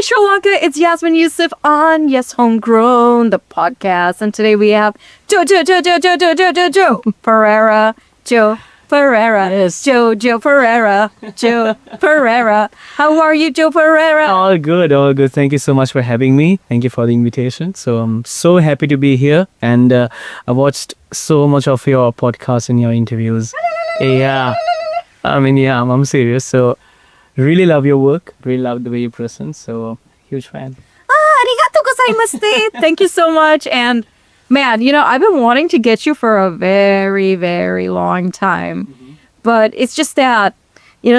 Sri Lanka. It's Yazmin Yousuf on Yes Homegrown, the podcast. And today we have Jo Perera. Jo Perera. Yes. Jo Perera. Jo Perera. How are you, Jo Perera? All good, all good. Thank you so much for having me. Thank you for the invitation. So I'm so happy to be here. And I watched so much of your podcasts and your interviews. Yeah. I'm serious. So really love your work. Really love the way you present. So huge fan. Arigatou gozaimasu. Thank you so much. And man, I've been wanting to get you for a very, very long time. But it's just that,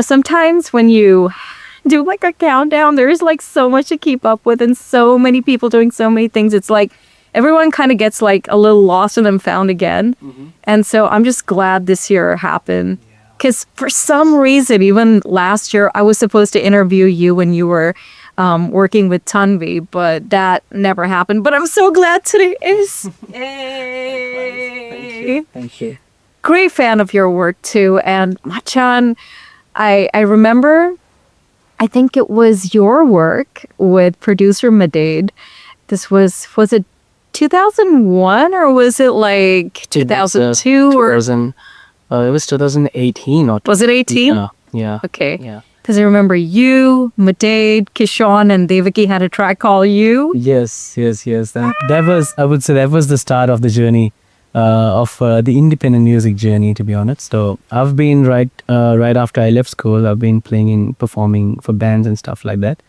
sometimes when you do like a countdown, there's like so much to keep up with and so many people doing so many things. It's like everyone kind of gets like a little lost and then found again. And so I'm just glad this year happened. Because for some reason, even last year, I was supposed to interview you when you were working with Tanvi, but that never happened. But I'm so glad today is. Yay! Thank you. Great fan of your work too. And Machan, I remember, I think it was your work with producer Madade. This was it 2001 or was it like 2002 or? It was 2018 or Was it 18? Yeah. Okay. Yeah. Because I remember you, Madade, Kishan, and Devaki had a track called You. Yes. That was, I would say, that was the start of the journey of the independent music journey. To be honest, so I've been right after I left school, I've been performing for bands and stuff like that.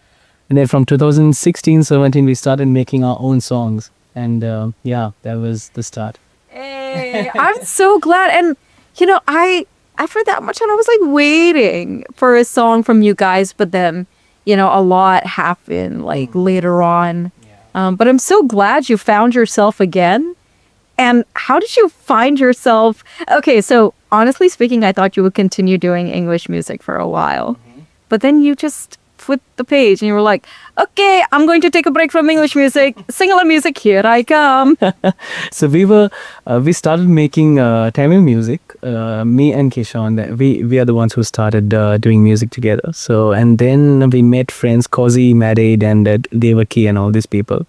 And then from 2016-17, we started making our own songs, and that was the start. Hey, I'm so glad. And after that much time, I was like waiting for a song from you guys, but then, a lot happened like later on. But I'm so glad you found yourself again. And how did you find yourself? Okay, so honestly speaking, I thought you would continue doing English music for a while. But then you just flipped the page and you were like, okay, I'm going to take a break from English music. Sinhala music, here I come. So we started making Tamil music. Me and Kishan, we are the ones who started doing music together. So, and then we met friends Kozi, Madade, and Devaki, and all these people.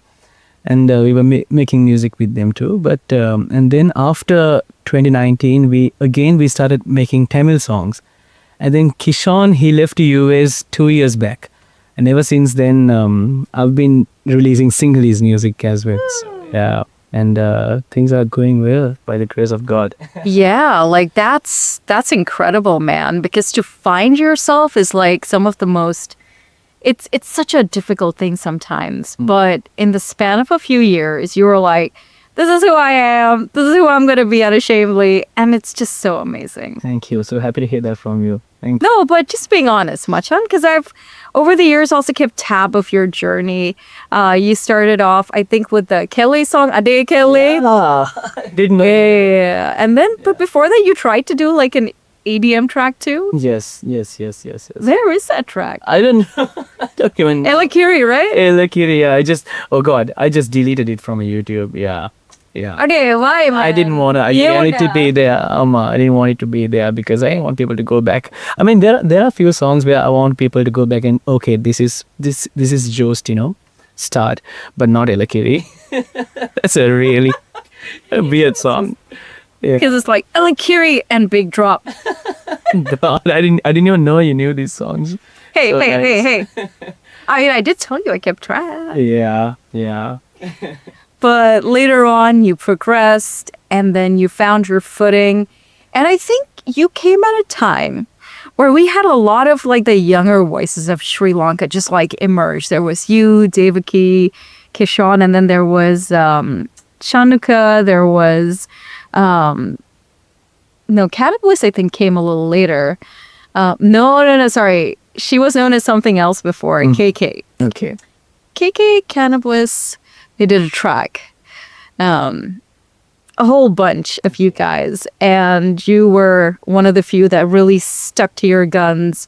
And we were making music with them too. But and then after 2019, we started making Tamil songs. And then Kishan, he left the US 2 years back. And ever since then, I've been releasing singles music as well. So, yeah. And things are going well by the grace of God. Yeah, like that's incredible, man. Because to find yourself is like some of the most, it's such a difficult thing sometimes. But in the span of a few years, you were like, this is who I am. This is who I'm going to be unashamedly. And it's just so amazing. Thank you. So happy to hear that from you. Thank you. No, but just being honest, Machan, because I've, over the years, also kept tab of your journey. You started off, I think, with the Kelly song, Ade Kelly. Didn't know. Yeah. And then, but before that, you tried to do like an EDM track too? Yes. Where is that track? I don't know. Document. Elakiri, right? Elakiri, yeah. I just deleted it from YouTube. Yeah. Okay, why, man? I didn't want it to be there. I didn't want it to be there because I didn't want people to go back. I mean, there are a few songs where I want people to go back and okay, this is just start, but not Elakiri. That's a really weird song. Because it's like Elakiri and Big Drop. I didn't even know you knew these songs. Hey. So nice. I mean, I did tell you I kept track. Yeah. But later on, you progressed and then you found your footing. And I think you came at a time where we had a lot of like the younger voices of Sri Lanka just like emerge. There was you, Devaki, Kishan, and then there was Chanuka, there was... Cannabis, I think, came a little later. No, sorry. She was known as something else before, KK. Okay. KK, Cannabis, they did a track. A whole bunch of you guys. And you were one of the few that really stuck to your guns.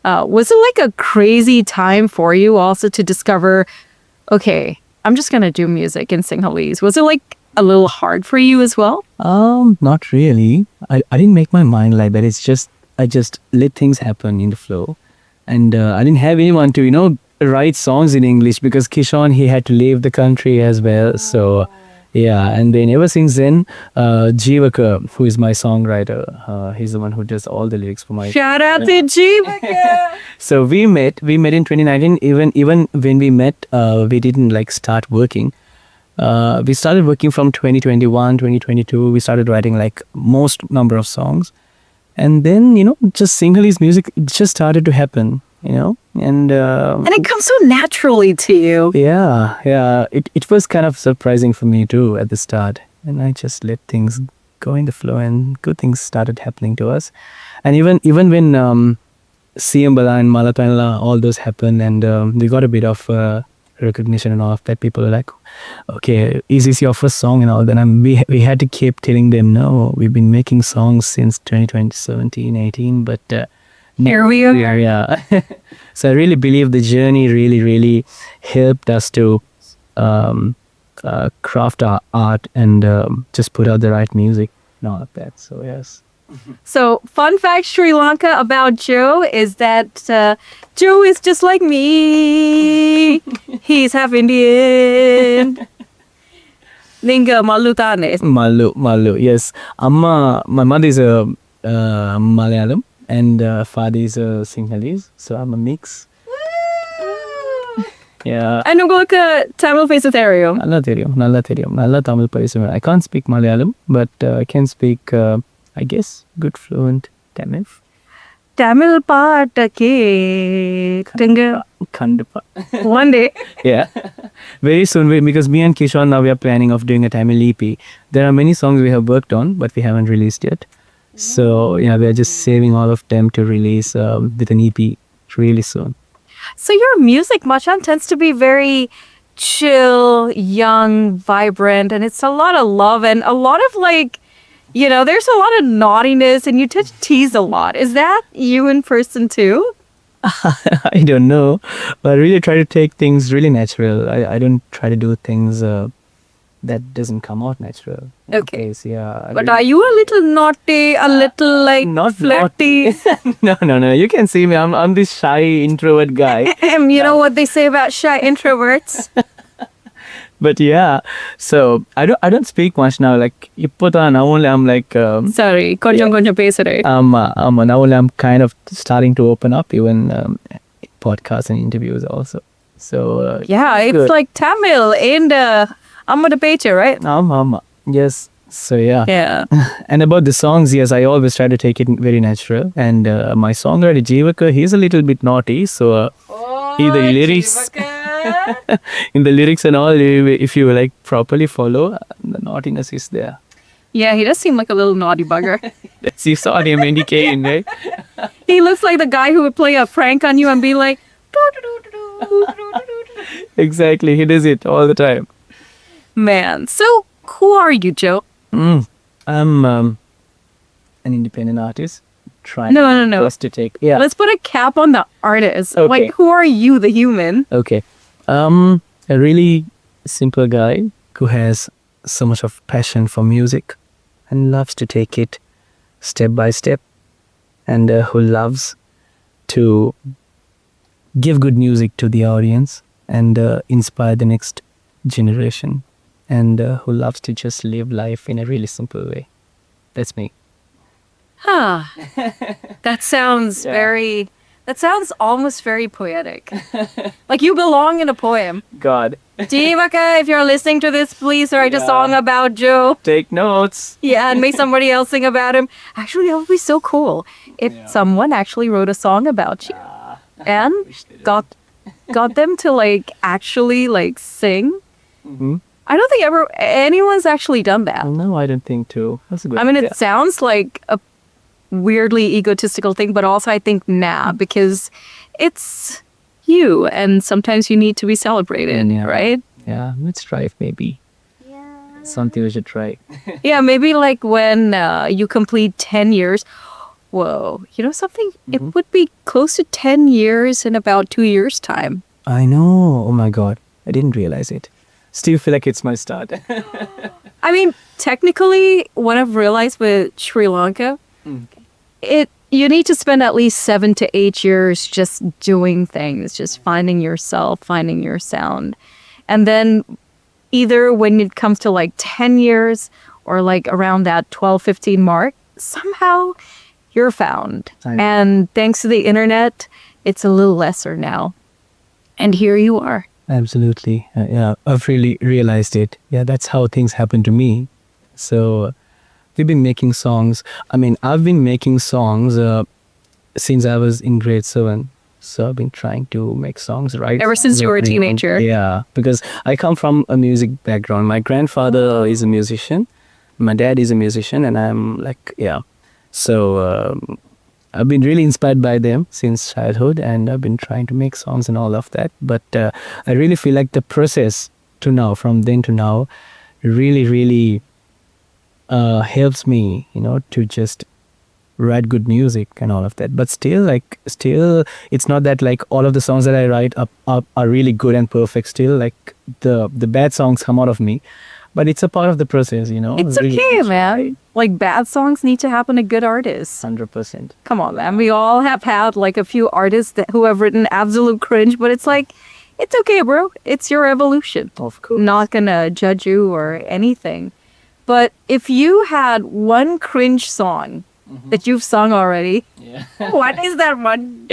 Was it like a crazy time for you also to discover, okay, I'm just going to do music in Sinhalese? Was it like a little hard for you as well? Not really. I didn't make my mind like that. It's just, I just let things happen in the flow. And I didn't have anyone to, write songs in English because Kishon, he had to leave the country as well. So yeah, and then ever since then, Jivaka, who is my songwriter, he's the one who does all the lyrics for my. Shout out to Jivaka. So we met in 2019. Even when we met, we didn't like start working. We started working from 2021, 2022. We started writing like most number of songs. And then, just Sinhalese music, it just started to happen, and it comes so naturally to you. Yeah. It was kind of surprising for me too at the start. And I just let things go in the flow and good things started happening to us. And even when Siambala and Malatanla, all those happened and we got a bit of recognition and all of that, people are like, okay, is this your first song and all? Then we had to keep telling them, no, we've been making songs since 2017, 18, but here we are. Yeah. So I really believe the journey really helped us to craft our art and just put out the right music and all of that. So yes. So, fun fact Sri Lanka about Jo is that Jo is just like me. He's half Indian. Ninga malu tane. Malu. Yes. Amma, my mother is a Malayalam and father is a Sinhalese. So I'm a mix. Yeah. And உங்களுக்கு Tamil பேச தெரியும். நல்லா தெரியும். நல்லா தமிழ் பேசுவேன். I can't speak Malayalam, but I can speak, I guess, good fluent Tamil. Tamil பாட்ட கேட்டுங்க. Kandapa. One day. Yeah. Very soon, because me and Kishon now we are planning of doing a Tamil EP. There are many songs we have worked on, but we haven't released yet. So yeah, we are just saving all of them to release with an EP really soon. So your music, Machan, tends to be very chill, young, vibrant, and it's a lot of love and a lot of like, there's a lot of naughtiness and you tease a lot. Is that you in person too? I don't know, but I really try to take things really natural. I don't try to do things that doesn't come out natural. Okay. So, yeah. But are you a little naughty, a little like not flirty? No. You can see me. I'm this shy introvert guy. You know what they say about shy introverts? But yeah, so I don't speak much now. Like now only I'm like Sorry, konjam pesare. now only I'm kind of starting to open up even podcasts and interviews also. So yeah, it's good. like Tamil and Amma Pecha, right? Yes. So yeah. Yeah. And about the songs, yes, I always try to take it very natural. And my songwriter Jivaka, he's a little bit naughty. So the lyrics, in the lyrics and all, if you like properly follow, the naughtiness is there. Yeah, he does seem like a little naughty bugger. You saw him when he came, right? He looks like the guy who would play a prank on you and be like, Exactly, he does it all the time. man. So, who are you, Jo? I'm an independent artist. Trying No. first to take. Yeah. Let's put a cap on the artist. Okay. Like, who are you, the human? Okay. A really simple guy who has so much of passion for music and loves to take it step by step and who loves to give good music to the audience and inspire the next generation and who loves to just live life in a really simple way. That's me. Huh. That sounds that sounds almost very poetic. Like you belong in a poem. God. Jivaka, if you're listening to this, please write a Yeah. song about Jo. Take notes. Yeah, and make somebody else sing about him. Actually, that would be so cool if someone actually wrote a song about you and got them to like actually like sing. Mm-hmm. I don't think anyone's actually done that. No, I don't think too. That's a good I mean, it idea. sounds like a weirdly egotistical thing, but also I think because it's you and sometimes you need to be celebrated, Yeah. right? Yeah, let's try it maybe. Something we should try. Yeah, maybe like when you complete 10 years. Whoa, something? It would be close to 10 years in about 2 years' time. I know. Oh my God. I didn't realize it. Still feel like it's my start. I mean, technically, what I've realized with Sri Lanka, you need to spend at least 7 to 8 years just doing things, just finding yourself, finding your sound. And then either when it comes to like 10 years or like around that 12, 15 mark, somehow you're found. And thanks to the internet, it's a little lesser now. And here you are. Absolutely. Yeah, I've really realized it. Yeah, that's how things happen to me. So we've been making songs. I mean, I've been making songs since I was in grade 7. So I've been trying to make songs, right? Ever since you were a teenager. Yeah, because I come from a music background. My grandfather is a musician. My dad is a musician, and I'm like, yeah. So I've been really inspired by them since childhood, and I've been trying to make songs and all of that. But I really feel like the process to now, from then to now, really, really helps me, to just write good music and all of that. But still, it's not that like all of the songs that I write are really good and perfect. Still, like the bad songs come out of me. But it's a part of the process, It's really. okay, man. Like, bad songs need to happen to good artists. 100%. Come on, man. We all have had like a few artists who have written absolute cringe, but it's like, it's okay, bro. It's your evolution. Of course. Not gonna judge you or anything. But if you had one cringe song that you've sung already, what is that one?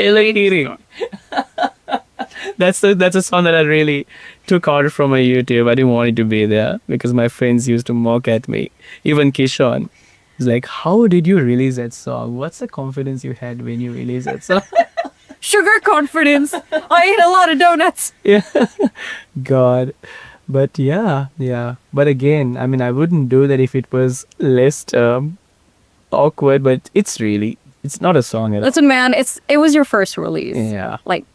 That's a song that I really took out from my YouTube. I didn't want it to be there because my friends used to mock at me. Even Kishon. He's like, how did you release that song? What's the confidence you had when you released that song? Sugar confidence. I ate a lot of donuts. Yeah. God. But yeah. But again, I mean, I wouldn't do that if it was less awkward, but it's not a song at all. Listen, man, it was your first release. Yeah. Like,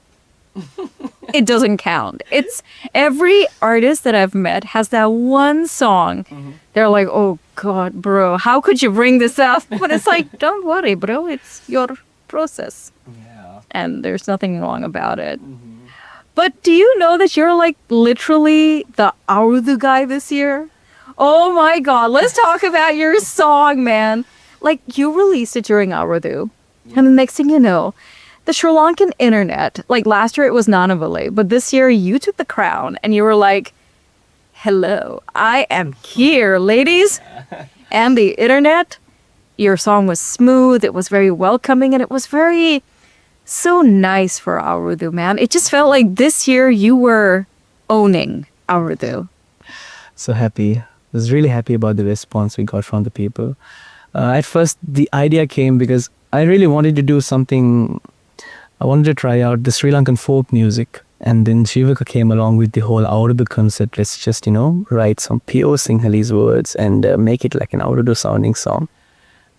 it doesn't count. It's every artist that I've met has that one song. They're like, oh God, bro, how could you bring this up? But it's like, don't worry, bro. It's your process. Yeah. And there's nothing wrong about it. But do you know that you're like literally the avrudhu guy this year? Oh my God. Let's talk about your song, man. Like, you released it during avrudhu. And the next thing you know, the Sri Lankan internet, like last year it was Nanavale, but this year you took the crown and you were like, hello, I am here, ladies. And the internet, your song was smooth, it was very welcoming, and it was so nice for avrudhu, man. It just felt like this year you were owning avrudhu. So happy. I was really happy about the response we got from the people. At first, the idea came because I really wanted to do something. I wanted to try out the Sri Lankan folk music. And then Shivaka came along with the whole avrudhu concept. Let's just, write some pure Sinhalese words and make it like an avrudhu sounding song.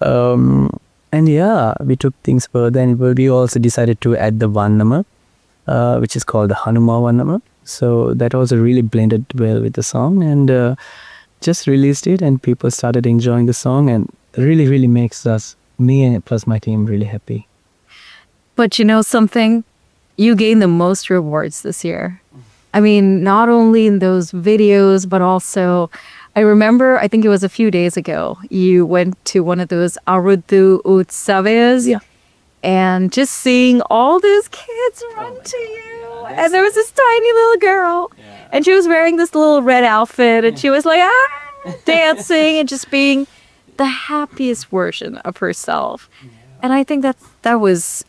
And yeah, we took things further, and we also decided to add the Vannama, which is called the Hanuma Vannama. So that also really blended well with the song, and just released it, and people started enjoying the song, and really, really makes me and plus my team really happy. But you know something? You gained the most rewards this year. I mean, not only in those videos, but also, I remember, I think it was a few days ago, you went to one of those avrudhu utsavas. Yeah. And just seeing all those kids run to you. And there was this tiny little girl. Yeah. And she was wearing this little red outfit. And she was like, dancing and just being the happiest version of herself. Yeah. And I think that was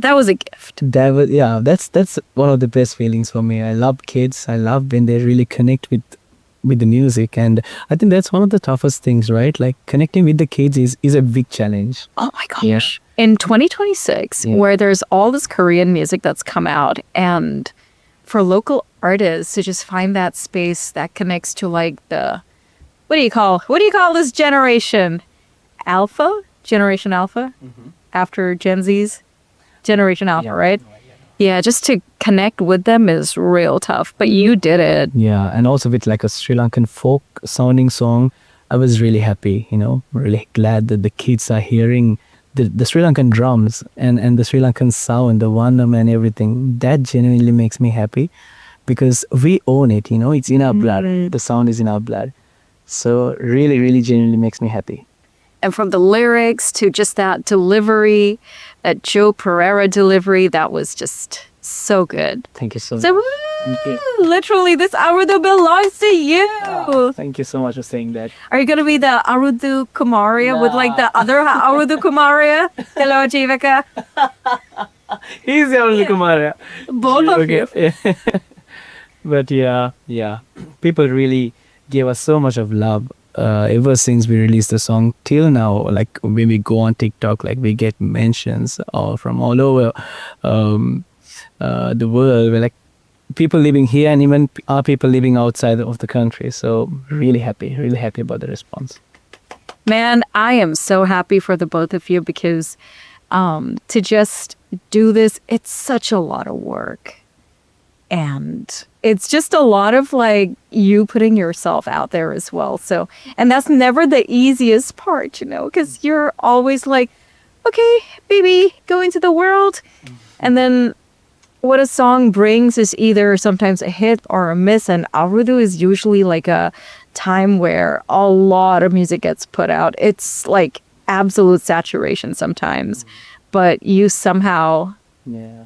a gift. That's one of the best feelings for me. I love kids. I love when they really connect with the music, and I think that's one of the toughest things, right? Like, connecting with the kids is a big challenge. Oh my gosh. Yeah. In 2026, where there's all this Korean music that's come out, and for local artists to just find that space that connects to like the what do you call this generation? Alpha? Generation Alpha? After Gen Z's? Generation Alpha, right? Yeah, just to connect with them is real tough, but you did it. Yeah, and also with like a Sri Lankan folk sounding song, I was really happy, really glad that the kids are hearing the Sri Lankan drums and the Sri Lankan sound, the Vannam and everything. That genuinely makes me happy because we own it, it's in our blood. The sound is in our blood. So really, really genuinely makes me happy. And from the lyrics to just that delivery, that Jo Perera delivery, that was just so good. Thank you so So, much. Thank you. literally, this avrudhu belongs to you. Thank you so much for saying that. Are you going to be the avrudhu kumaria with like the other avrudhu kumaria? Hello, Jivika. He's the only Kumara. Both of you. But yeah. People really gave us so much of love ever since we released the song till now. Like when we go on TikTok, like we get mentions from all over the world. We're like people living here and even our people living outside of the country. So really happy about the response. Man, I am so happy for the both of you because to just do this, it's such a lot of work. And it's just a lot of like you putting yourself out there as well. So, and that's never the easiest part, you know, because you're always like, okay, baby, go into the world. And then what a song brings is either sometimes a hit or a miss. And avrudhu is usually like a time where a lot of music gets put out. It's like absolute saturation sometimes. But you somehow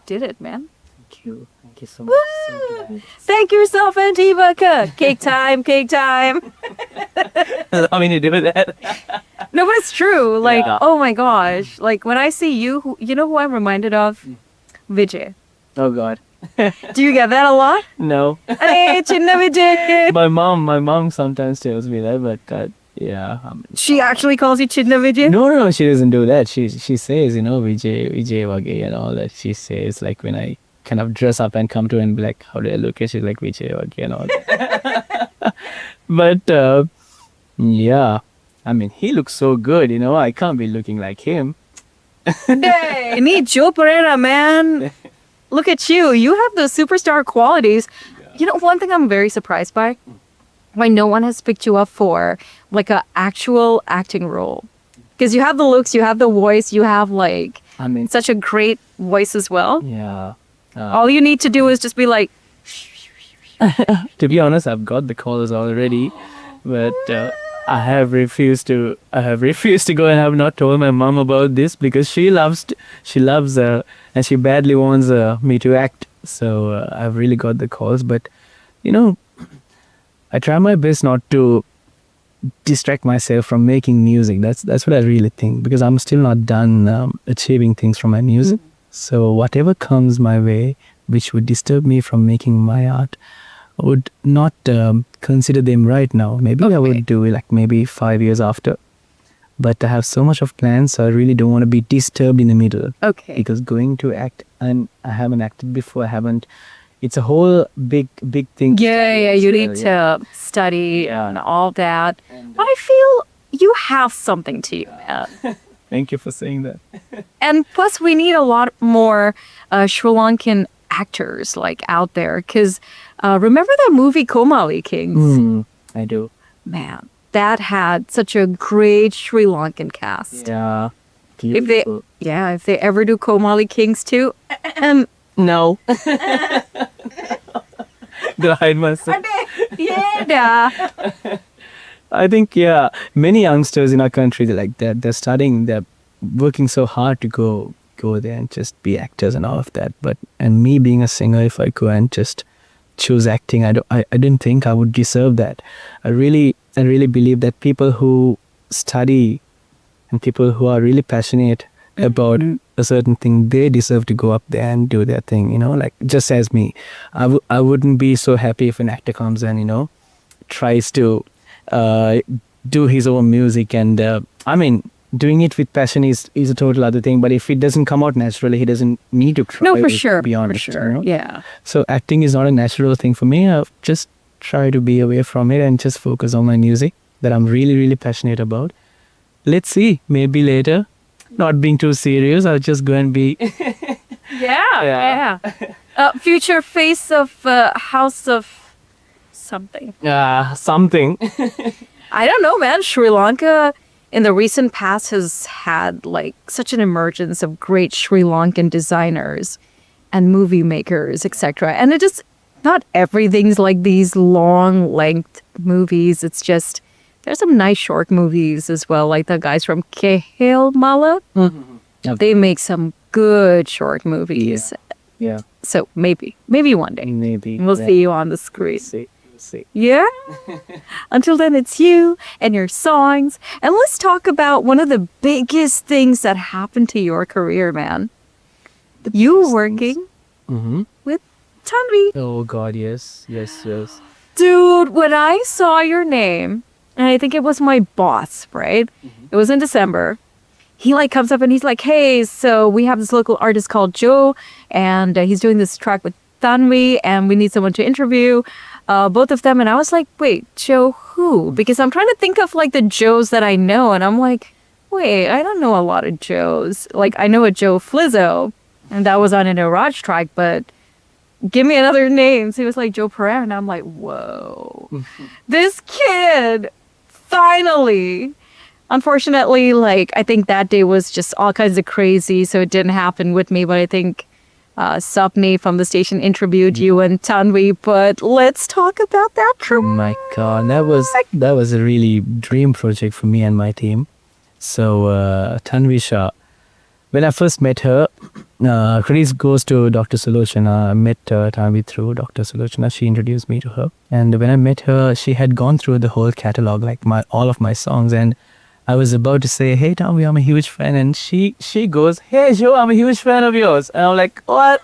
did it, man. Thank you. Thank you so much. So glad. Thank yourself, Antivaka. Cake time, cake time. I mean, you do that. No, but it's true. Like, Yeah. oh my gosh. Like, when I see you, you know who I'm reminded of? Vijay. Oh God. Do you get that a lot? No. Hey, Chinna Vijay. My mom sometimes tells me that, but yeah. She actually calls you Chinna Vijay? No, she doesn't do that. She says, you know, Vijay Wage and all that. She says like when I kind of dress up and come to her and be like, how do I look? She's like Vijay Wage and all that. But yeah, I mean, he looks so good, you know. I can't be looking like him. Hey, you need Jo Perera, man. Look at you. You have the superstar qualities. You know, one thing I'm very surprised by, why no one has picked you up for like a actual acting role. Because you have the looks, you have the voice, you have like I mean, such a great voice as well. yeah. All you need to do is just be like, To be honest, I've got the calls already, but I have refused to go, and I have not told my mom about this because she loves and she badly wants me to act. So I've really got the calls, but you know, I try my best not to distract myself from making music. That's what I really think, because I'm still not done achieving things from my music. So whatever comes my way, which would disturb me from making my art, I would not consider them right now. Maybe I would do it like maybe 5 years after. But I have so much of plans, so I really don't want to be disturbed in the middle. okay. Because going to act, and I haven't acted before, it's a whole big thing. Yeah, you need to study and all that. But I feel you have something to you, man. Thank you for saying that. And plus, we need a lot more Sri Lankan actors like out there. Because remember that movie Komali Kings? I do. Man, that had such a great Sri Lankan cast. Yeah. If they ever do Komali Kings too, No. Do I hide myself? yeah. I think, many youngsters in our country, they're working so hard to go there and just be actors and all of that. And me being a singer, if I go and just choose acting, I didn't think I would deserve that. I really believe that people who study and people who are really passionate about a certain thing, they deserve to go up there and do their thing, you know, like just as me. I wouldn't be so happy if an actor comes and, you know, tries to do his own music. And I mean, doing it with passion is a total other thing. But if it doesn't come out naturally, he doesn't need to try. No, for sure. Be honest, for sure. you know? Yeah. So acting is not a natural thing for me. I just try to be away from it and just focus on my music that I'm really, really passionate about. Let's see. Maybe later. Not being too serious, I'll just go and be... Yeah. Future face of House of something. something. I don't know, man. Sri Lanka in the recent past has had like such an emergence of great Sri Lankan designers and movie makers, etc. And it just, not everything's like these long length movies. It's just, there's some nice short movies as well, like the guys from Kehil Mala. They make some good short movies. Yeah. So maybe one day Maybe. we'll see you on the screen. We'll see. Yeah. Until then, it's you and your songs. And let's talk about one of the biggest things that happened to your career, man. You were working with Tanvi. Oh God, yes. Dude, when I saw your name, and I think it was my boss, right? It was in December. He like comes up and he's like, hey, so we have this local artist called Jo, and he's doing this track with Tanvi, and we need someone to interview both of them. And I was like, wait, Jo who? Because I'm trying to think of like the Joes that I know, and I'm like, wait, I don't know a lot of Joes. Like I know a Joe Flizzo, and that was on an Iraj track, but give me another name. So he was like Jo Perera, and I'm like, whoa, this kid finally. Unfortunately, like I think that day was just all kinds of crazy, so it didn't happen with me. But I think Sapni from the station interviewed you and Tanvi. But let's talk about that. Oh my God, that was a really dream project for me and my team. So Tanvi Shah, when I first met her, credit goes to Dr. Sulochana. I met Tanvi through Dr. Sulochana. She introduced me to her, and when I met her, she had gone through the whole catalog, like all of my songs, and I was about to say, hey, Tanvi, I'm a huge fan. And she goes, hey, Jo, I'm a huge fan of yours. And I'm like, what?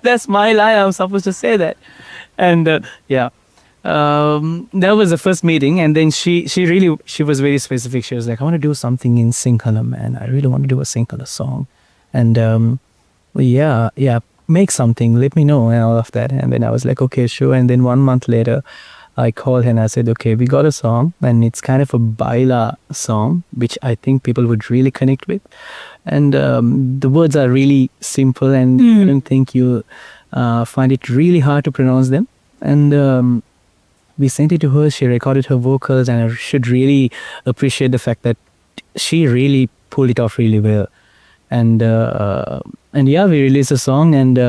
That's my line. I'm supposed to say that. And that was the first meeting. And then she was very specific. She was like, I want to do something in Sinhala, man. I really want to do a Sinhala song. And make something. Let me know and all of that. And then I was like, okay, sure. And then 1 month later, I called her and I said, okay, we got a song, and it's kind of a baila song, which I think people would really connect with. And the words are really simple, and I don't think you find it really hard to pronounce them. And we sent it to her. She recorded her vocals, and I should really appreciate the fact that she really pulled it off really well. And we released a song, and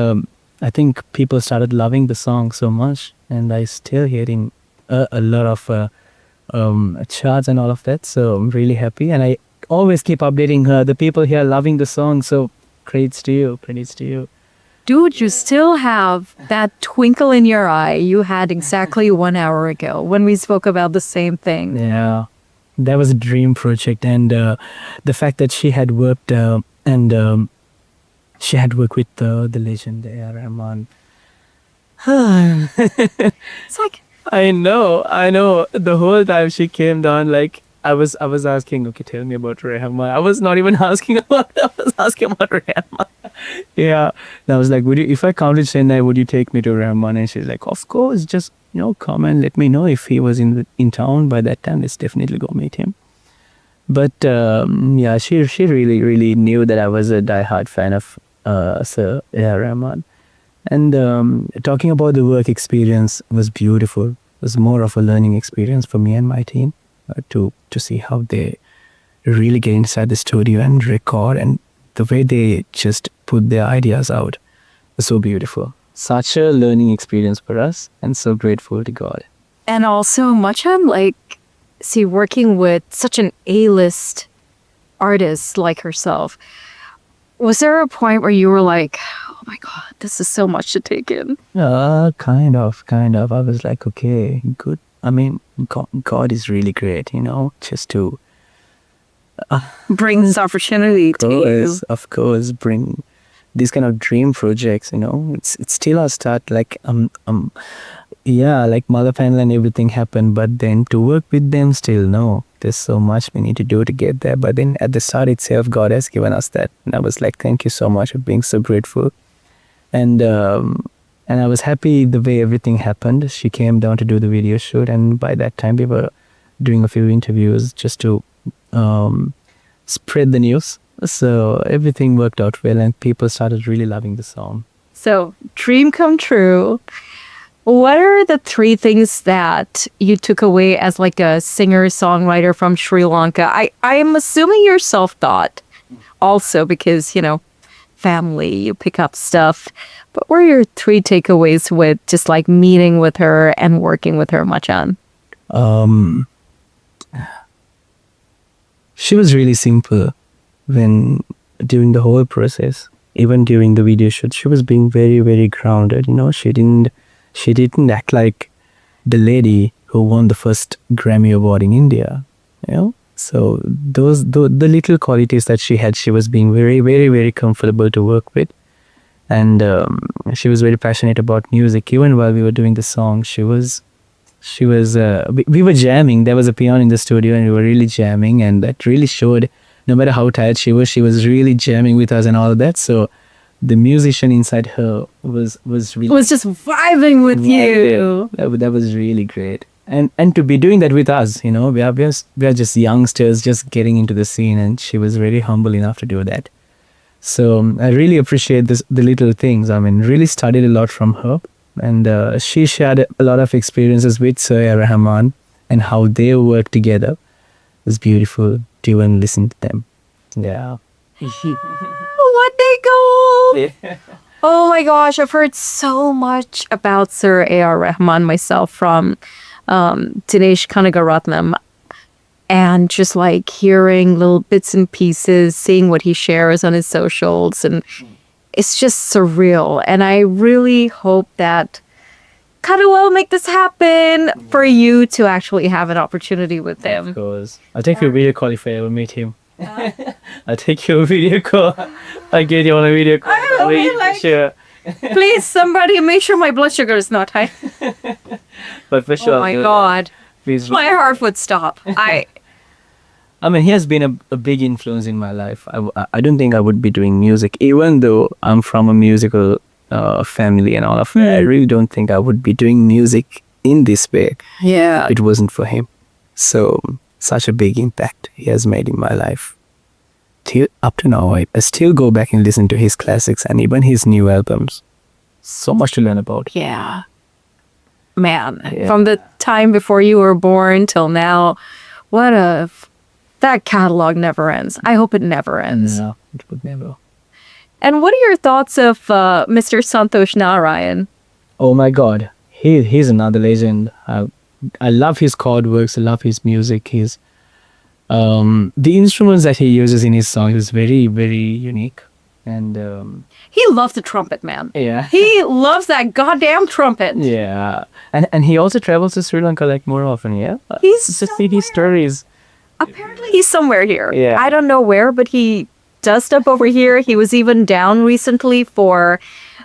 I think people started loving the song so much, and I still hearing a lot of charts and all of that. So I'm really happy, and I always keep updating her. The people here are loving the song, so credits to you. Dude, you still have that twinkle in your eye you had exactly 1 hour ago when we spoke about the same thing. Yeah, that was a dream project, and the fact that she had worked she had worked with the legend A.R. Rahman. It's like, I know. The whole time she came down, like I was asking, okay, tell me about Rahman. I was not even asking about. I was asking about Rahman. Yeah, and I was like, if I come to Chennai, would you take me to Rahman? And she's like, of course, just come and let me know if he was in town by that time. Let's definitely go meet him. But she really knew that I was a diehard fan of Sir A.R. Rahman. And talking about the work experience was beautiful. It was more of a learning experience for me and my team to see how they really get inside the studio and record, and the way they just put their ideas out was so beautiful. Such a learning experience for us, and so grateful to God. and also Macham, working with such an A-list artist like herself, was there a point where you were like, oh my God, this is so much to take in? Kind of. I was like, okay, good. I mean, God is really great, just to bring this opportunity to you. Of course, bring these kind of dream projects, it's still a start, like Mother Panel and everything happened, but then to work with them still, no, there's so much we need to do to get there. But then at the start itself, God has given us that, and I was like, thank you so much for being so grateful. And I was happy the way everything happened. She came down to do the video shoot, and by that time we were doing a few interviews just to spread the news. So everything worked out well, and people started really loving the song. So, dream come true. What are the 3 things that you took away as like a singer-songwriter from Sri Lanka? I am assuming you're self-taught also because, family, you pick up stuff. But what are your 3 takeaways with just like meeting with her and working with her, Machan? she was really simple when during the whole process. Even during the video shoot, she was being very, very grounded. You know, she didn't act like the lady who won the first Grammy Award in India. You know, so the little qualities that she had, she was being very, very, very comfortable to work with, and she was very passionate about music. Even while we were doing the song, we were jamming. There was a piano in the studio, and we were really jamming, and that really showed. No matter how tired she was really jamming with us and all of that. So the musician inside her was really Was just vibing with you. that was really great. And to be doing that with us, you know, we are just youngsters just getting into the scene, and she was very humble enough to do that. So I really appreciate the little things. I mean, really studied a lot from her, and she shared a lot of experiences with Sir A. Rahman and how they work together. It was beautiful to even listen to them. Yeah. What they go! Oh my gosh, I've heard so much about Sir A.R. Rahman myself from Dinesh Kanagaratnam, and just like hearing little bits and pieces, seeing what he shares on his socials, and it's just surreal. And I really hope that Kada will make this happen for you to actually have an opportunity with him. Of course. I'll take you a video call if I ever meet him. I'll take you a video call. I'll get you on a video call. I will be like, sure. please, somebody make sure my blood sugar is not high. But for sure. Oh my God. Please. My heart would stop. I mean, he has been a big influence in my life. I don't think I would be doing music, even though I'm from a musical family and all of that. I really don't think I would be doing music in this way. Yeah. If it wasn't for him. So, such a big impact he has made in my life. Till up to now, I still go back and listen to his classics and even his new albums. So much to learn about. Yeah. Man, from the time before you were born till now, that catalog never ends. I hope it never ends. No, it would never. And what are your thoughts of Mr. Santosh Narayan? Oh my God, he's another legend. I love his chord works. I love his music. The instruments that he uses in his songs is very, very unique. And he loves the trumpet, man. Yeah, he loves that goddamn trumpet. Yeah, and he also travels to Sri Lanka like more often. Yeah, he's just see these stories. Apparently, he's somewhere here. Yeah, I don't know where, but he does stuff over here. He was even down recently for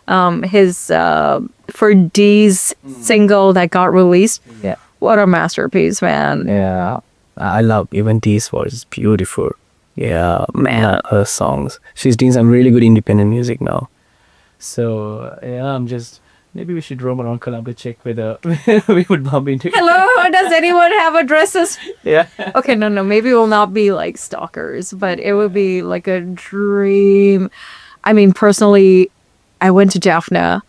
for Dee's single that got released. Yeah, what a masterpiece, man. Yeah, I love even Dee's voice is beautiful. Yeah, man, her songs. She's doing some really good independent music now. So yeah, maybe we should roam around Colombo, check whether we would bump into. Hello, does anyone have addresses? Yeah. Okay, no, maybe we'll not be like stalkers, but it would be like a dream. I mean, personally, I went to Jaffna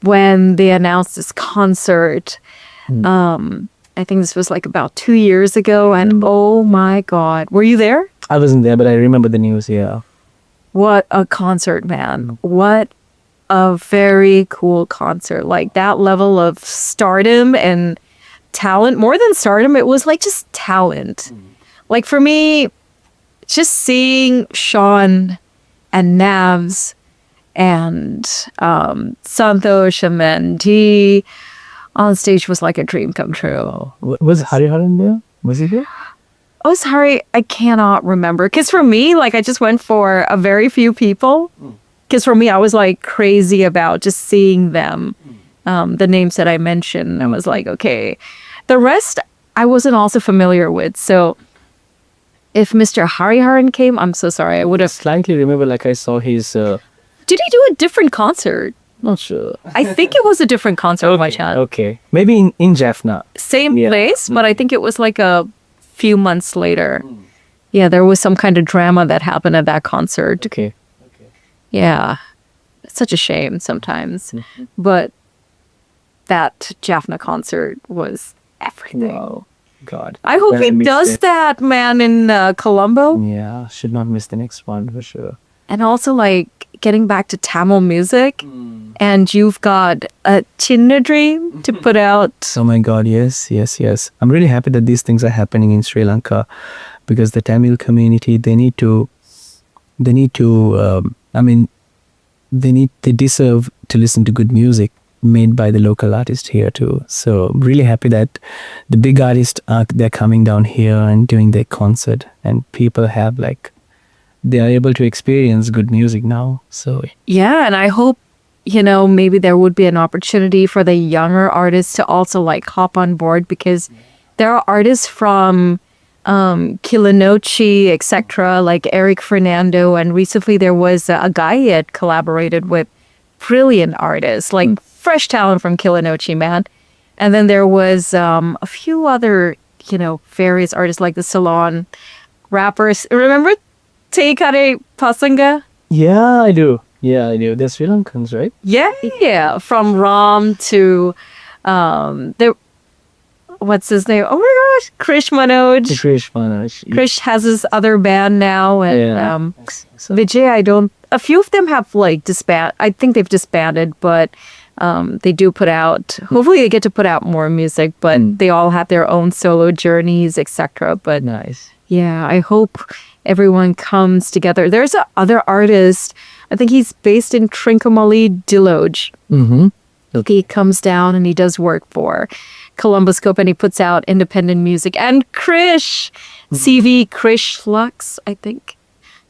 when they announced this concert. I think this was like about 2 years ago, and oh my God, were you there? I wasn't there, but I remember the news. Yeah. What a concert, man! What a very cool concert. Like that level of stardom and talent, more than stardom, it was like just talent. Like for me, just seeing Sean and Navs and Santosh and then Dee on stage was like a dream come true. Was Hariharan there? Was he there? Oh, sorry, I cannot remember. Because for me, like I just went for a very few people. Because for me, I was like crazy about just seeing them, the names that I mentioned. I was like, okay. The rest, I wasn't also familiar with. So if Mr. Hariharan came, I'm so sorry. I would have slightly remember like I saw his... Did he do a different concert? Not sure. I think it was a different concert on my channel. Okay. Maybe in Jaffna. Same place, but I think it was like a few months later. Yeah, there was some kind of drama that happened at that concert. Okay. Yeah. It's such a shame sometimes. But that Jaffna concert was everything. Wow. God. I hope he does that, man, in Colombo. Yeah, should not miss the next one for sure. And also, like, getting back to Tamil music, and you've got a Chinna Dream to put out. Oh my God, yes. I'm really happy that these things are happening in Sri Lanka because the Tamil community, they need to I mean, they deserve to listen to good music made by the local artist here too. So really happy that the big artists they're coming down here and doing their concert, and people have like, they are able to experience good music now. So Yeah, and I hope, maybe there would be an opportunity for the younger artists to also like hop on board, because there are artists from Kilinochi, etc., like Eric Fernando, and recently there was a guy he had collaborated with, brilliant artists, like fresh talent from Kilinochi, man. And then there was a few other, various artists like the Salon rappers. Remember Teikare Pasanga? yeah, I do. They're Sri Lankans, right? Yeah. From Ram to the what's his name? Oh my gosh, Krish Manoj. Krish Manoj. Krish has his other band now, and Yeah. So, Vijay, a few of them have like I think they've disbanded, but they do put out, hopefully they get to put out more music, but they all have their own solo journeys, etc. But nice. yeah, I hope everyone comes together. There's a other artist, I think he's based in Trincomalee, Diloj. Mm-hmm. He comes down and he does work for Columbuscope, and he puts out independent music. And Krish, CV Krish Lux, I think.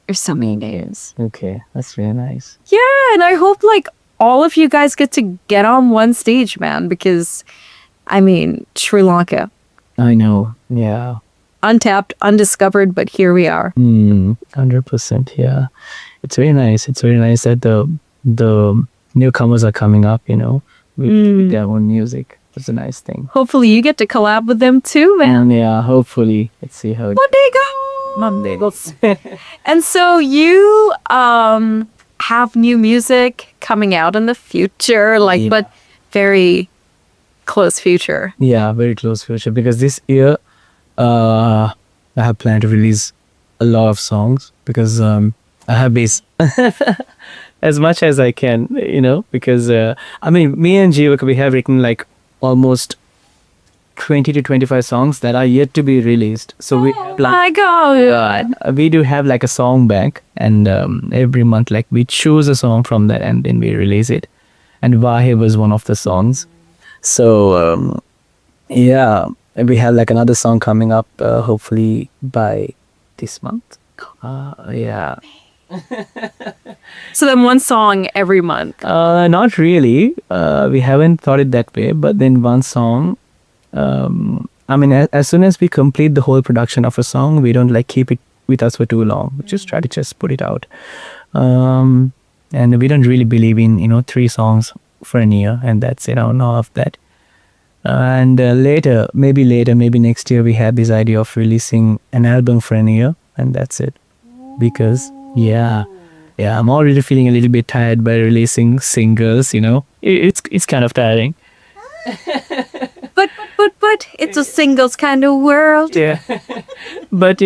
There's so many names. Okay, that's really nice. Yeah, and I hope like all of you guys get to get on one stage, man, because I mean, Sri Lanka, I know. Yeah. untapped, undiscovered, but here we are. 100%. Yeah. It's very nice. It's very nice that the newcomers are coming up, with their own music. It's a nice thing. Hopefully you get to collab with them too, man. And yeah, hopefully. Let's see how it Monday goes. And so you have new music coming out in the future, like, Yeah. but very close future. Yeah, very close future, because this year I have planned to release a lot of songs, because I have base as much as I can, because me and Jivak, we have written like almost 20 to 25 songs that are yet to be released. So we My God. we do have like a song bank, and every month like we choose a song from that and then we release it. And Vaahe was one of the songs. So yeah, we have like another song coming up, hopefully by this month. Yeah. So then one song every month. Not really. We haven't thought it that way, but then one song. As soon as we complete the whole production of a song, we don't like keep it with us for too long. We just try to just put it out. And we don't really believe in 3 songs for a year, and that's it. None of that. And maybe next year, we have this idea of releasing an album for a year, and that's it. Because yeah, I'm already feeling a little bit tired by releasing singles. It's kind of tiring. But it's a singles kind of world. Yeah. But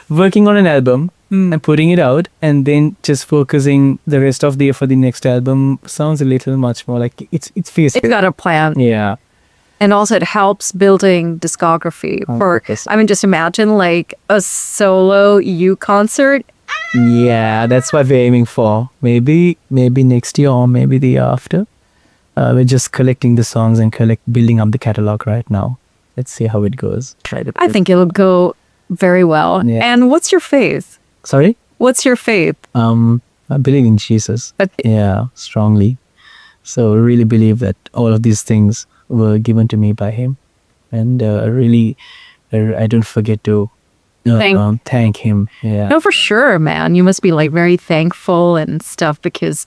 working on an album and putting it out, and then just focusing the rest of the year for the next album sounds a little much more like it's feasible. It's got a plan. Yeah. And also it helps building discography for, Yes. just imagine like a solo you concert. Yeah, that's what we're aiming for. Maybe next year or maybe the year after. We're just collecting the songs and building up the catalog right now. Let's see how it goes. I think it'll go very well. Yeah. And what's your faith? Sorry? What's your faith? I believe in Jesus. Yeah, strongly. So I really believe that all of these things were given to me by him. And I don't forget to thank him. Yeah. No, for sure, man. You must be like very thankful and stuff, because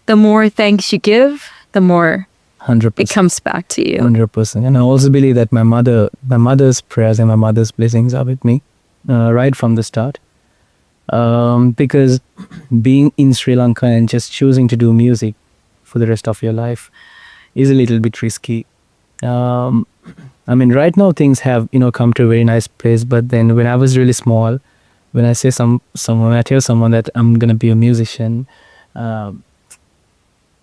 the more thanks you give, the more 100%. it comes back to you. 100%. And I also believe that my mother's prayers and my mother's blessings are with me right from the start. Because being in Sri Lanka and just choosing to do music for the rest of your life is a little bit risky. Right now things have come to a very nice place. But then when I was really small, when I say when I tell someone that I'm gonna be a musician,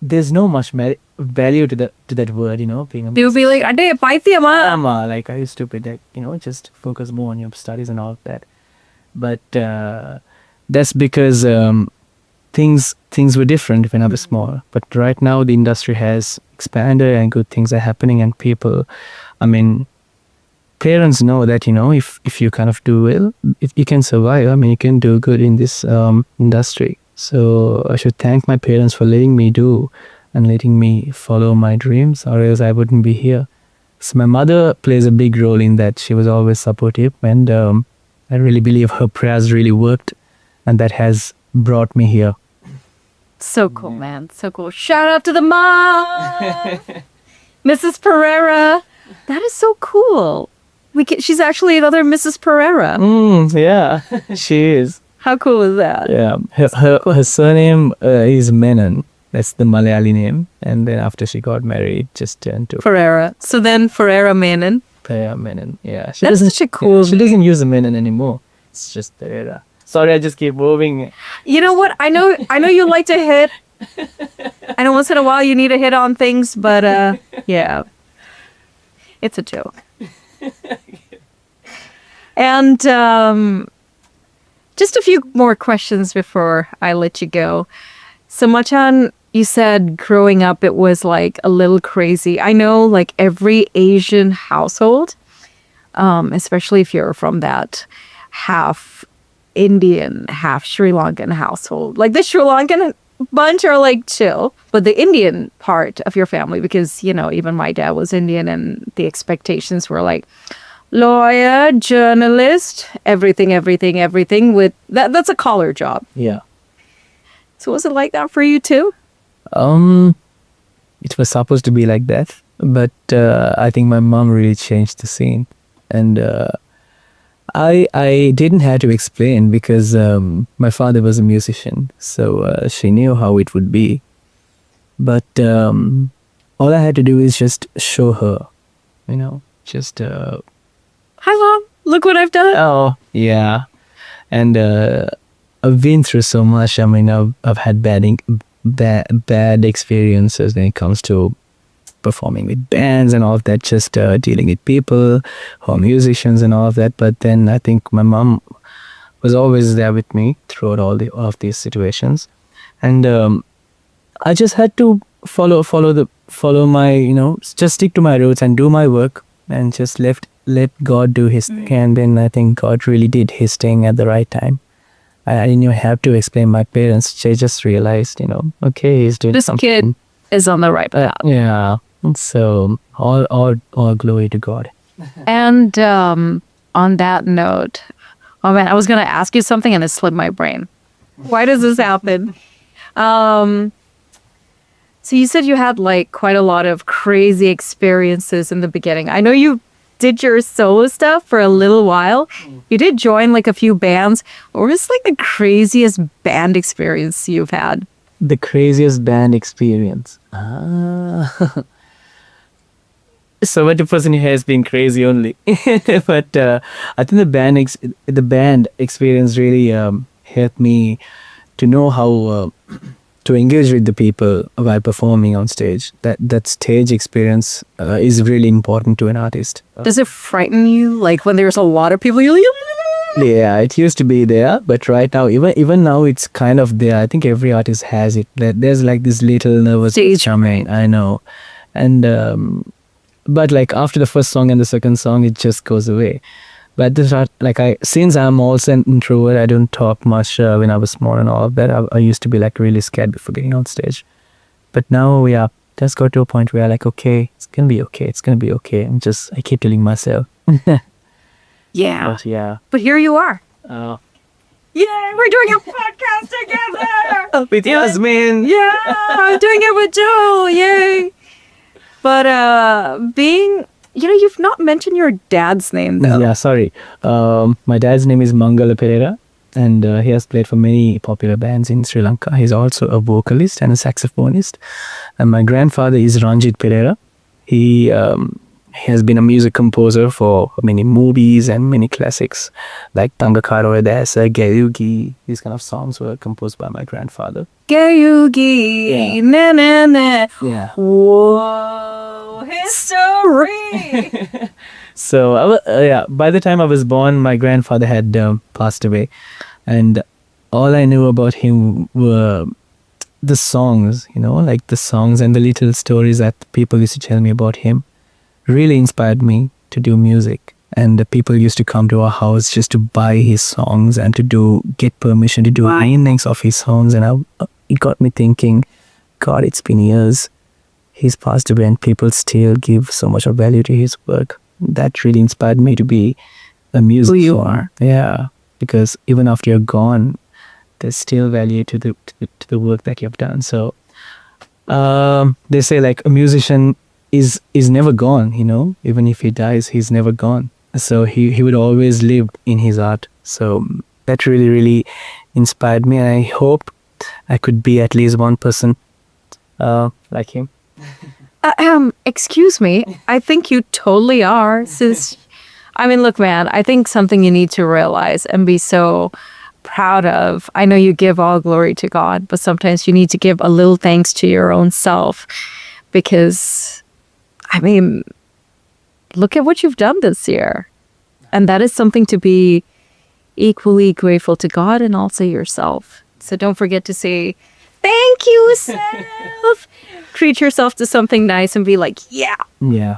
there's no much value to that word, being a musician. You'll be like, "Ade, paithiyama." Like, are you stupid? Like, just focus more on your studies and all of that. but that's because things were different when I was small. But right now the industry has expanded and good things are happening, and people, I mean, parents know that, if you kind of do well, you can survive. I mean, you can do good in this industry. So I should thank my parents for letting me do and letting me follow my dreams, or else I wouldn't be here. So my mother plays a big role in that. She was always supportive, and I really believe her prayers really worked, and that has brought me here. So cool, man. So cool. Shout out to the mom, Mrs. Perera. That is so cool. She's actually another Mrs. Perera. Yeah, she is. How cool is that? Yeah, her surname is Menon. That's the Malayali name. And then after she got married, it just turned to Perera. So then Perera Menon. Perera Menon. Yeah, That's such a cool. She doesn't use the Menon anymore. It's just Perera. Sorry, I just keep moving. You know what? I know you like to hit. I know once in a while you need to hit on things, but yeah, it's a joke. And just a few more questions before I let you go. So Machan, you said growing up it was like a little crazy. I know like every Asian household, especially if you're from that half Indian, half Sri Lankan household. Like the Sri Lankan bunch are like chill, but the Indian part of your family, because, even my dad was Indian and the expectations were like lawyer, journalist, everything with that's a collar job. Yeah. So was it like that for you too? It was supposed to be like that, but I think my mom really changed the scene, and I didn't have to explain because my father was a musician, so she knew how it would be. But all I had to do is just show her, just Hi mom, look what I've done. oh yeah, and I've been through so much. I mean, I've had bad experiences when it comes to performing with bands and all of that, just dealing with people who are musicians and all of that. But then I think my mom was always there with me throughout all of these situations, and I just had to follow my, just stick to my roots and do my work, and just let God do his thing. And then I think God really did his thing at the right time. I didn't even have to explain my parents. They just realized, okay, he's doing This something. kid is on the right path. Yeah. So all glory to God. And on that note, oh man, I was gonna ask you something and it slipped my brain. Why does this happen? So you said you had like quite a lot of crazy experiences in the beginning. I know you did your solo stuff for a little while. You did join like a few bands. What was like the craziest band experience you've had? The craziest band experience. So what the person here has been crazy only. But I think the band experience really helped me to know how to engage with the people while performing on stage. That stage experience is really important to an artist. Does it frighten you? Like when there's a lot of people, you're like, Yeah, it used to be there, but right now, even now, it's kind of there. I think every artist has it. There's like this little nervous Stage. I know, and but like after the first song and the second song, it just goes away. But this art, since I'm also an introvert, I don't talk much when I was small and all of that. I used to be like really scared before getting on stage, but now we are just got to a point where like, okay, it's gonna be okay, it's gonna be okay. I keep telling myself. yeah. But yeah. But here you are. Uh, Yay, we're doing a podcast together. with Yazmin. Yeah, I'm doing it with Joe. Yay. But you've not mentioned your dad's name though. Yeah, sorry. My dad's name is Jo Perera, and he has played for many popular bands in Sri Lanka. He's also a vocalist and a saxophonist. And my grandfather is Ranjit Perera. He has been a music composer for many movies and many classics like Tangakaro Desa, Gerugi. These kind of songs were composed by my grandfather. Gayugi, Yeah. na na na. Yeah. Whoa, history. So, by the time I was born, my grandfather had passed away. And all I knew about him were the songs, like the songs and the little stories that people used to tell me about him. Really inspired me to do music. And the people used to come to our house just to buy his songs and to get permission to do remix of his songs. And it got me thinking, God, it's been years. He's passed away and people still give so much of value to his work. That really inspired me to be a musician. Who you are. Yeah, because even after you're gone, there's still value to the work that you've done. So they say like a musician is never gone, even if he dies, he's never gone. So he would always live in his art. So that really, really inspired me. And I hope I could be at least one person like him. Excuse me. I think you totally are. Look, man, I think something you need to realize and be so proud of. I know you give all glory to God, but sometimes you need to give a little thanks to your own self because, look at what you've done this year. And that is something to be equally grateful to God and also yourself. So don't forget to say, thank you, self. Treat yourself to something nice and be like, yeah. Yeah,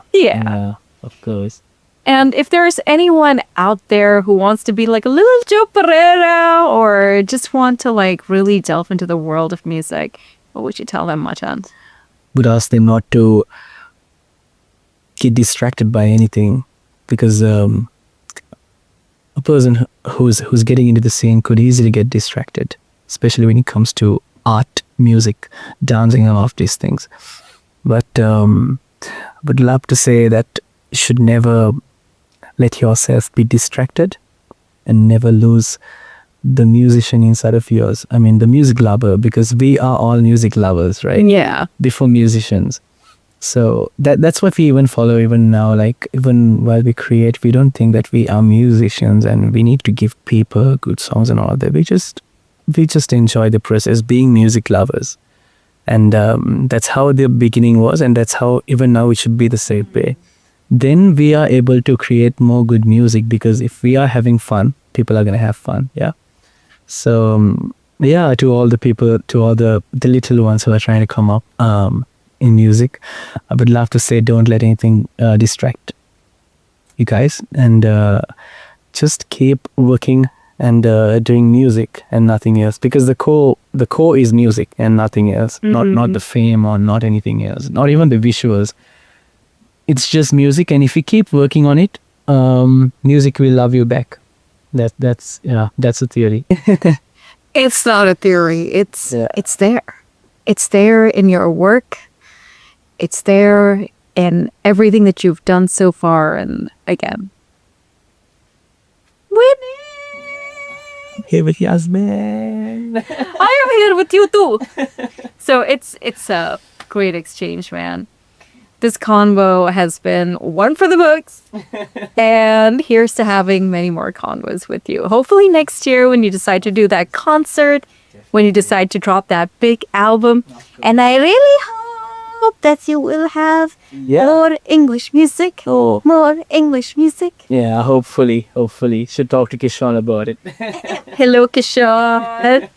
of course. And if there's anyone out there who wants to be like a little Jo Perera or just want to like really delve into the world of music, what would you tell them, Machan? Would ask them not to get distracted by anything, because a person who's getting into the scene could easily get distracted, especially when it comes to art, music, dancing, and all of these things. But would love to say that you should never let yourself be distracted and never lose the musician inside of yours. The music lover, because we are all music lovers, right? Yeah. Before musicians. So that's what we even follow even now. Like even while we create, we don't think that we are musicians and we need to give people good songs and all that. We just enjoy the process, being music lovers. And that's how the beginning was, and that's how even now it should be the same way. Then we are able to create more good music, because if we are having fun, people are going to have fun. Yeah. So to all the people, to all the little ones who are trying to come up in music, I would love to say, don't let anything distract you guys, and just keep working and doing music and nothing else, because the core is music and nothing else. Not the fame or not anything else, not even the visuals. It's just music, and if you keep working on it, music will love you back. That's a theory. It's not a theory. It's there. It's there in your work. It's there in everything that you've done so far. And again, winning. Here with Yazmin. I am here with you too. So it's a great exchange, man. This convo has been one for the books. And here's to having many more convos with you. Hopefully next year when you decide to do that concert, when you decide to drop that big album. And I really hope that you will have more English music. More English music. Yeah, hopefully. Should talk to Kishan about it. Hello, Kishan.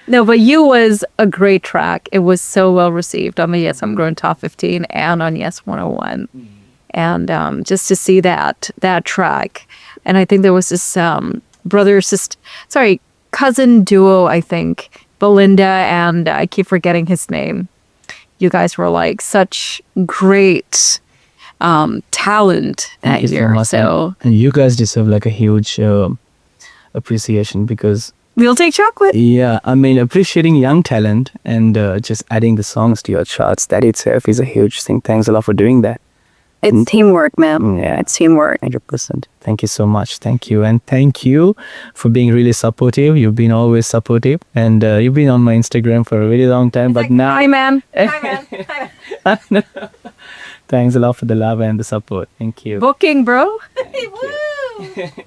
No, but You was a great track. It was so well received on the Yes I'm Grown Top 15 and on Yes 101. And just to see that track. And I think there was this cousin duo, I think, Belinda, and I keep forgetting his name. You guys were like such great talent that year. And you guys deserve like a huge appreciation, because we'll take chocolate. Yeah, appreciating young talent and just adding the songs to your charts, that itself is a huge thing. Thanks a lot for doing that. It's teamwork, man. Yeah. It's teamwork. 100%. Thank you so much. Thank you. And thank you for being really supportive. You've been always supportive. And you've been on my Instagram for a really long time. But now. Hi, man. Hi, man. Hi, man. Thanks a lot for the love and the support. Thank you. Booking, bro. Thank you. Woo!